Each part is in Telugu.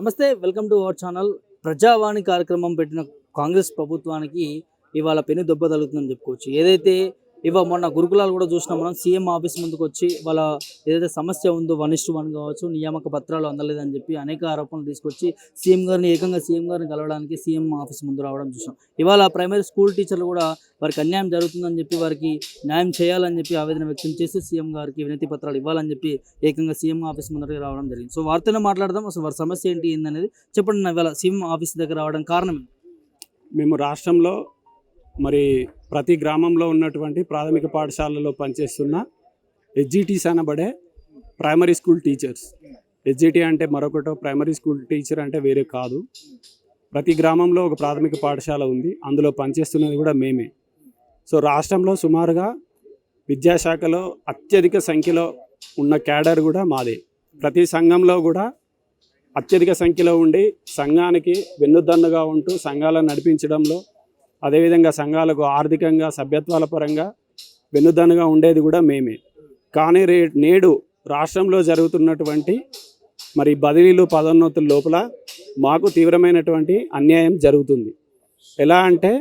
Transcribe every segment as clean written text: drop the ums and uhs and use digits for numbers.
నమస్తే, వెల్కమ్ టు అవర్ ఛానల్. ప్రజావాణి కార్యక్రమం పెట్టిన కాంగ్రెస్ ప్రభుత్వానికి ఇవాళ పెను దెబ్బ తగులుతుందని చెప్పుకోవచ్చు. ఏదైతే మొన్న గురుకులాలు కూడా చూసినాం మనం. సీఎం ఆఫీస్ ముందుకు వచ్చి వాళ్ళ ఏదైతే సమస్య ఉందో 1:1 కావచ్చు, నియామక పత్రాలు అందలేదని చెప్పి అనేక ఆరోపణలు తీసుకొచ్చి ఏకంగా సీఎం గారిని కలవడానికి సీఎం ఆఫీస్ ముందు రావడం చూసాం. ఇవాళ ప్రైమరీ స్కూల్ టీచర్లు కూడా వారికి అన్యాయం జరుగుతుందని చెప్పి, వారికి న్యాయం చేయాలని చెప్పి ఆవేదన వ్యక్తం చేసి సీఎం గారికి వినతి పత్రాలు ఇవ్వాలని చెప్పి ఏకంగా సీఎం ఆఫీస్ ముందరికి రావడం జరిగింది. సో వారితోనే మాట్లాడదాం. అసలు వారి సమస్య ఏంటి అనేది చెప్పండి. ఇవాళ సీఎం ఆఫీస్ దగ్గర రావడం కారణం ఏంటి? మేము రాష్ట్రంలో మరి ప్రతి గ్రామంలో ఉన్నటువంటి ప్రాథమిక పాఠశాలలో పనిచేస్తున్న హెచ్జిటీస్ అనబడే ప్రైమరీ స్కూల్ టీచర్స్. హెచ్జిటి అంటే మరొకటో, ప్రైమరీ స్కూల్ టీచర్ అంటే వేరే కాదు. ప్రతి గ్రామంలో ఒక ప్రాథమిక పాఠశాల ఉంది, అందులో పనిచేస్తున్నది కూడా మేమే. సో రాష్ట్రంలో సుమారుగా విద్యాశాఖలో అత్యధిక సంఖ్యలో ఉన్న క్యాడర్ కూడా మాదే. ప్రతి సంఘంలో కూడా అత్యధిక సంఖ్యలో ఉండి సంఘానికి వెన్నుదన్నుగా ఉంటూ సంఘాలను నడిపించడంలో, అదేవిధంగా సంఘాలకు ఆర్థికంగా సభ్యత్వాల పరంగా వెన్నుదన్నుగా ఉండేది కూడా మేమే. కానీ నేడు రాష్ట్రంలో జరుగుతున్నటువంటి మరి బదిలీలు పదోన్నతుల లోపల మాకు తీవ్రమైనటువంటి అన్యాయం జరుగుతుంది. ఎలా అంటే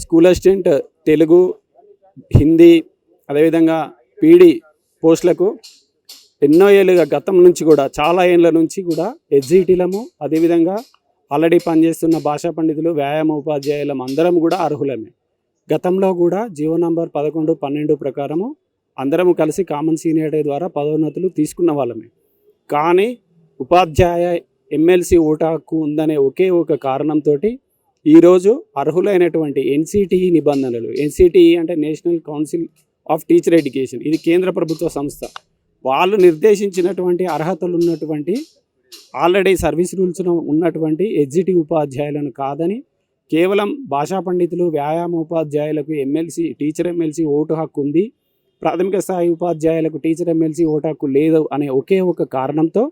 స్కూల్ అసిస్టెంట్ తెలుగు, హిందీ, అదేవిధంగా పీడీ పోస్టులకు ఎన్నో ఏళ్ళుగా గతం నుంచి కూడా చాలా ఏళ్ళ నుంచి కూడా హెచ్జిటీలము, అదేవిధంగా ఆల్రెడీ పనిచేస్తున్న భాషా పండితులు, వ్యాయామ ఉపాధ్యాయులం అందరం కూడా అర్హులమే. గతంలో కూడా జీవో నంబర్ 11, 12 ప్రకారము అందరము కలిసి కామన్ సీనియారిటీ ద్వారా పదోన్నతులు తీసుకున్న వాళ్ళమే. కానీ ఉపాధ్యాయ ఎమ్మెల్సీ ఓటు హక్కు ఉందనే ఒకే ఒక కారణంతో ఈరోజు అర్హులైనటువంటి ఎన్సిటిఈ నిబంధనలు, ఎన్సిటిఈ అంటే national council of teacher education, ఇది కేంద్ర ప్రభుత్వ సంస్థ, వాళ్ళు నిర్దేశించినటువంటి అర్హతలు ఉన్నటువంటి ఆల్రెడీ సర్వీస్ రూల్స్లో ఉన్నటువంటి హెచ్జిటి ఉపాధ్యాయులను కాదని కేవలం భాషా పండితులు, వ్యాయామ ఉపాధ్యాయులకు టీచర్ ఎమ్మెల్సీ ఓటు హక్కు ఉంది, ప్రాథమిక స్థాయి ఉపాధ్యాయులకు టీచర్ ఎమ్మెల్సీ ఓటు హక్కు లేదు అనే ఒకే ఒక కారణంతో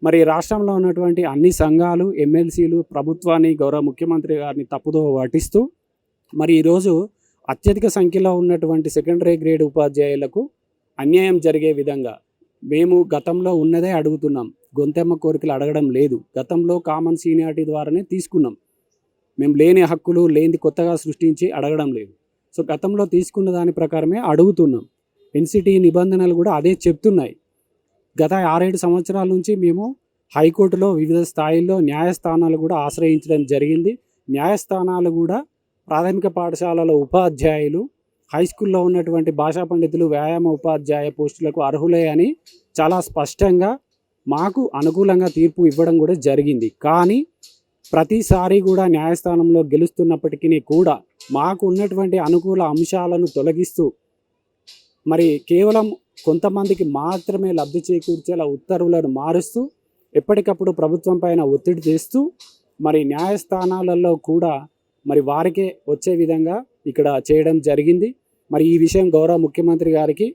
మరి రాష్ట్రంలో ఉన్నటువంటి అన్ని సంఘాలు, ఎమ్మెల్సీలు ప్రభుత్వాన్ని, గౌరవ ముఖ్యమంత్రి గారిని తప్పుదో పట్టిస్తూ మరి ఈరోజు అత్యధిక సంఖ్యలో ఉన్నటువంటి సెకండరీ గ్రేడ్ ఉపాధ్యాయులకు అన్యాయం జరిగే విధంగా మేము గతంలో ఉన్నదే అడుగుతున్నాం. గొంతెమ్మ కోరికలు అడగడం లేదు. గతంలో కామన్ సీనియారిటీ ద్వారానే తీసుకున్నాం. మేము లేని హక్కులు లేని కొత్తగా సృష్టించి అడగడం లేదు. సో గతంలో తీసుకున్న దాని ప్రకారమే అడుగుతున్నాం. ఎన్సిటి నిబంధనలు కూడా అదే చెప్తున్నాయి. గత 6-7 సంవత్సరాల నుంచి మేము హైకోర్టులో వివిధ స్థాయిల్లో న్యాయస్థానాలు కూడా ఆశ్రయించడం జరిగింది. న్యాయస్థానాలు కూడా ప్రాథమిక పాఠశాలలో ఉపాధ్యాయులు, హై స్కూల్లో ఉన్నటువంటి భాషా పండితులు, వ్యాయామ ఉపాధ్యాయ పోస్టులకు అర్హులే అని చాలా స్పష్టంగా మాకు అనుకూలంగా తీర్పు ఇవ్వడం కూడా జరిగింది. కానీ ప్రతిసారి కూడా న్యాయస్థానంలో గెలుస్తున్నప్పటికీ కూడా మాకు ఉన్నటువంటి అనుకూల అంశాలను తొలగిస్తూ మరి కేవలం కొంతమందికి మాత్రమే లబ్ధి చేకూర్చేలా ఉత్తర్వులను మారుస్తూ ఎప్పటికప్పుడు ప్రభుత్వం పైన ఒత్తిడి చేస్తూ మరి న్యాయస్థానాలలో కూడా మరి వారికే వచ్చే విధంగా ఇక్కడ చేయడం జరిగింది. మరి ఈ విషయం గౌరవ ముఖ్యమంత్రి గారికి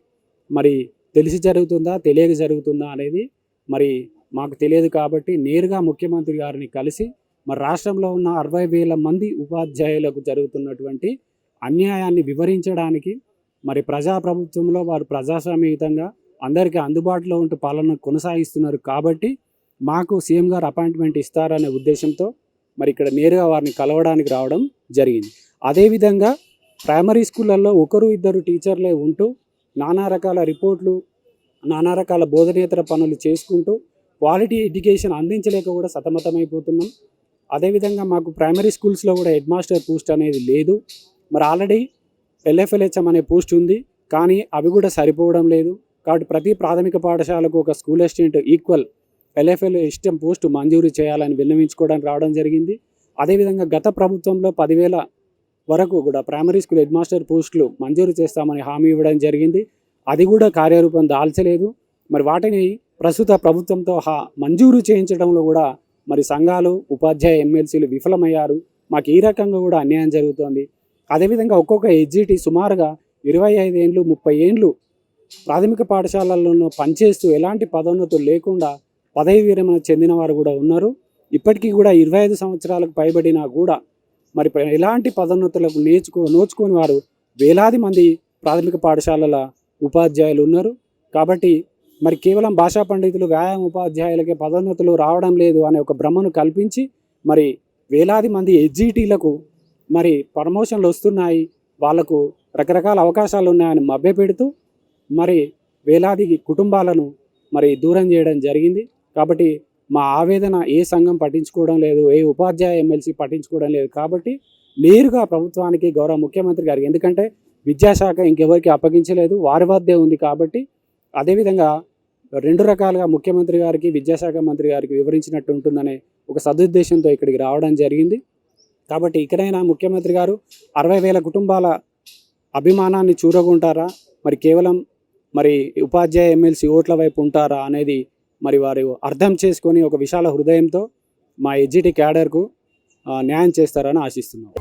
మరి తెలిసి జరుగుతుందా, తెలియక జరుగుతుందా అనేది మరి మాకు తెలియదు. కాబట్టి నేరుగా ముఖ్యమంత్రి గారిని కలిసి మరి రాష్ట్రంలో ఉన్న 60,000 మంది ఉపాధ్యాయులకు జరుగుతున్నటువంటి అన్యాయాన్ని వివరించడానికి, మరి ప్రజాప్రభుత్వంలో వారు ప్రజాస్వామ్యయుతంగా అందరికీ అందుబాటులో ఉంటూ పాలన కొనసాగిస్తున్నారు కాబట్టి మాకు సీఎం గారు అపాయింట్మెంట్ ఇస్తారనే ఉద్దేశంతో మరి ఇక్కడ నేరుగా వారిని కలవడానికి రావడం జరిగింది. అదేవిధంగా ప్రైమరీ స్కూళ్ళల్లో 1-2 టీచర్లే ఉంటూ నానా రకాల రిపోర్ట్లు, నానా రకాల బోధనేతర పనులు చేసుకుంటూ క్వాలిటీ ఎడ్యుకేషన్ అందించలేక కూడా సతమతమైపోతున్నాం. అదేవిధంగా మాకు ప్రైమరీ స్కూల్స్లో కూడా హెడ్ మాస్టర్ పోస్ట్ అనేది లేదు. మరి ఆల్రెడీ LFLHM అనే పోస్ట్ ఉంది, కానీ అవి కూడా సరిపోవడం లేదు. కాబట్టి ప్రతి ప్రాథమిక పాఠశాలకు ఒక school assistant equal LFLHM post మంజూరు చేయాలని విన్నవించుకోవడానికి రావడం జరిగింది. అదేవిధంగా గత ప్రభుత్వంలో 10,000 వరకు కూడా ప్రైమరీ స్కూల్ హెడ్ మాస్టర్ పోస్టులు మంజూరు చేస్తామని హామీ ఇవ్వడం జరిగింది. అది కూడా కార్యరూపం దాల్చలేదు. మరి వాటిని ప్రస్తుత ప్రభుత్వంతో మంజూరు చేయించడంలో కూడా మరి సంఘాలు, ఉపాధ్యాయ ఎమ్మెల్సీలు విఫలమయ్యారు. మాకు ఈ రకంగా కూడా అన్యాయం జరుగుతోంది. అదేవిధంగా ఒక్కొక్క హెచ్జిటి సుమారుగా 25 ఏళ్ళు, 30 ఏళ్ళు ప్రాథమిక పాఠశాలల్లో పనిచేస్తూ ఎలాంటి పదోన్నతులు లేకుండా పదవి విరమణ చెందిన వారు కూడా ఉన్నారు. ఇప్పటికీ కూడా 25 సంవత్సరాలకు పైబడినా కూడా మరి ఎలాంటి పదోన్నతులకు నోచుకొని వారు వేలాది మంది ప్రాథమిక పాఠశాలల ఉపాధ్యాయులు ఉన్నారు. కాబట్టి మరి కేవలం భాషా పండితులు వ్యాయామ ఉపాధ్యాయులకే పదోన్నతులు రావడం లేదు అనే ఒక భ్రమను కల్పించి మరి వేలాది మంది ఎస్జిటీలకు మరి ప్రమోషన్లు వస్తున్నాయి, వాళ్లకు రకరకాల అవకాశాలు ఉన్నాయని మభ్యపెడుతూ మరి వేలాది కుటుంబాలను మరి దూరం చేయడం జరిగింది. కాబట్టి మా ఆవేదన ఏ సంఘం పట్టించుకోవడం లేదు, ఏ ఉపాధ్యాయ ఎమ్మెల్సీ పట్టించుకోవడం లేదు. కాబట్టి నేరుగా ప్రభుత్వానికి, గౌరవ ముఖ్యమంత్రి గారికి, ఎందుకంటే విద్యాశాఖ ఇంకెవరికి అప్పగించలేదు, వారి వద్దే ఉంది. కాబట్టి అదేవిధంగా రెండు రకాలుగా ముఖ్యమంత్రి గారికి, విద్యాశాఖ మంత్రి గారికి వివరించినట్టు ఉంటుందనే ఒక సదుద్దేశంతో ఇక్కడికి రావడం జరిగింది. కాబట్టి ఇక్కడైనా ముఖ్యమంత్రి గారు 60,000 కుటుంబాల అభిమానాన్ని చూరగొంటారా, మరి కేవలం మరి ఉపాధ్యాయ ఎమ్మెల్సీ ఓట్ల వైపు ఉంటారా అనేది మరి వారు అర్థం చేసుకొని ఒక విశాల హృదయంతో మా ఎస్జిటి క్యాడర్కు న్యాయం చేస్తారని ఆశిస్తున్నాం.